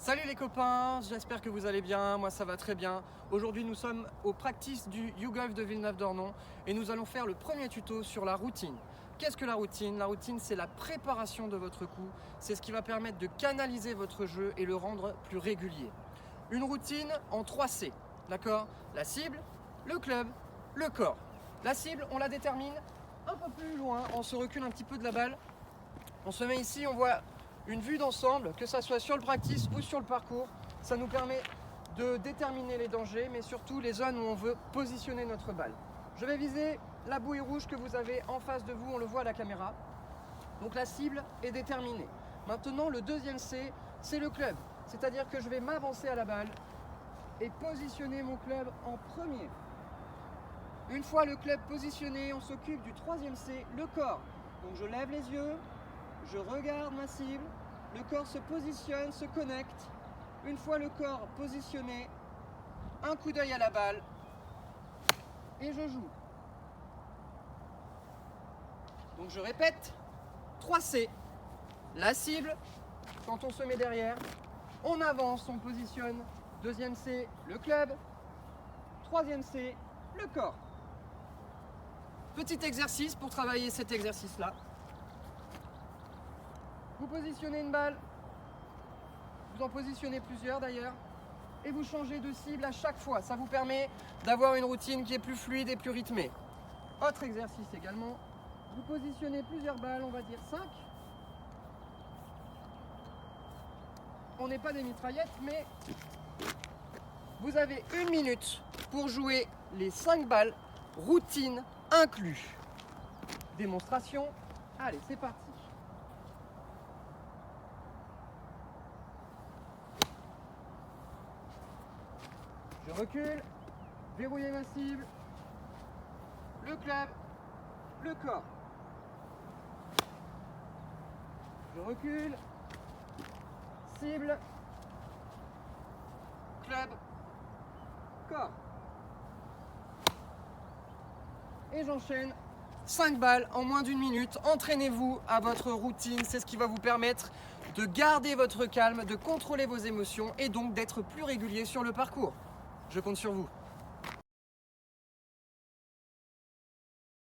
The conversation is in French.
Salut les copains, j'espère que vous allez bien, moi ça va très bien. Aujourd'hui nous sommes au practice du YouGolf de Villeneuve-d'Ornon et nous allons faire le premier tuto sur la routine. Qu'est-ce que la routine? La routine, c'est la préparation de votre coup, c'est ce qui va permettre de canaliser votre jeu et le rendre plus régulier. Une routine en 3 C, d'accord? La cible, le club, le corps. La cible, on la détermine un peu plus loin, on se recule un petit peu de la balle. On se met ici, on voit une vue d'ensemble, que ça soit sur le practice ou sur le parcours. Ça nous permet de déterminer les dangers, mais surtout les zones où on veut positionner notre balle. Je vais viser la bouée rouge que vous avez en face de vous, on le voit à la caméra. Donc la cible est déterminée. Maintenant, le deuxième C, c'est le club. C'est-à-dire que je vais m'avancer à la balle et positionner mon club en premier. Une fois le club positionné, on s'occupe du troisième C, le corps. Donc je lève les yeux, je regarde ma cible, le corps se positionne, se connecte. Une fois le corps positionné, un coup d'œil à la balle et je joue. Donc je répète, 3C, la cible, quand on se met derrière, on avance, on positionne. Deuxième C, le club. Troisième C, le corps. Petit exercice pour travailler cet exercice-là. Vous positionnez une balle, vous en positionnez plusieurs d'ailleurs, et vous changez de cible à chaque fois. Ça vous permet d'avoir une routine qui est plus fluide et plus rythmée. Autre exercice également, vous positionnez plusieurs balles, on va dire 5. On n'est pas des mitraillettes, mais vous avez 1 minute pour jouer les 5 balles, routine inclus. Démonstration, allez c'est parti. Je recule, verrouiller ma cible, le club, le corps. Je recule, cible, club, corps. Et j'enchaîne 5 balles en moins d'1 minute. Entraînez-vous à votre routine, c'est ce qui va vous permettre de garder votre calme, de contrôler vos émotions et donc d'être plus régulier sur le parcours. Je compte sur vous.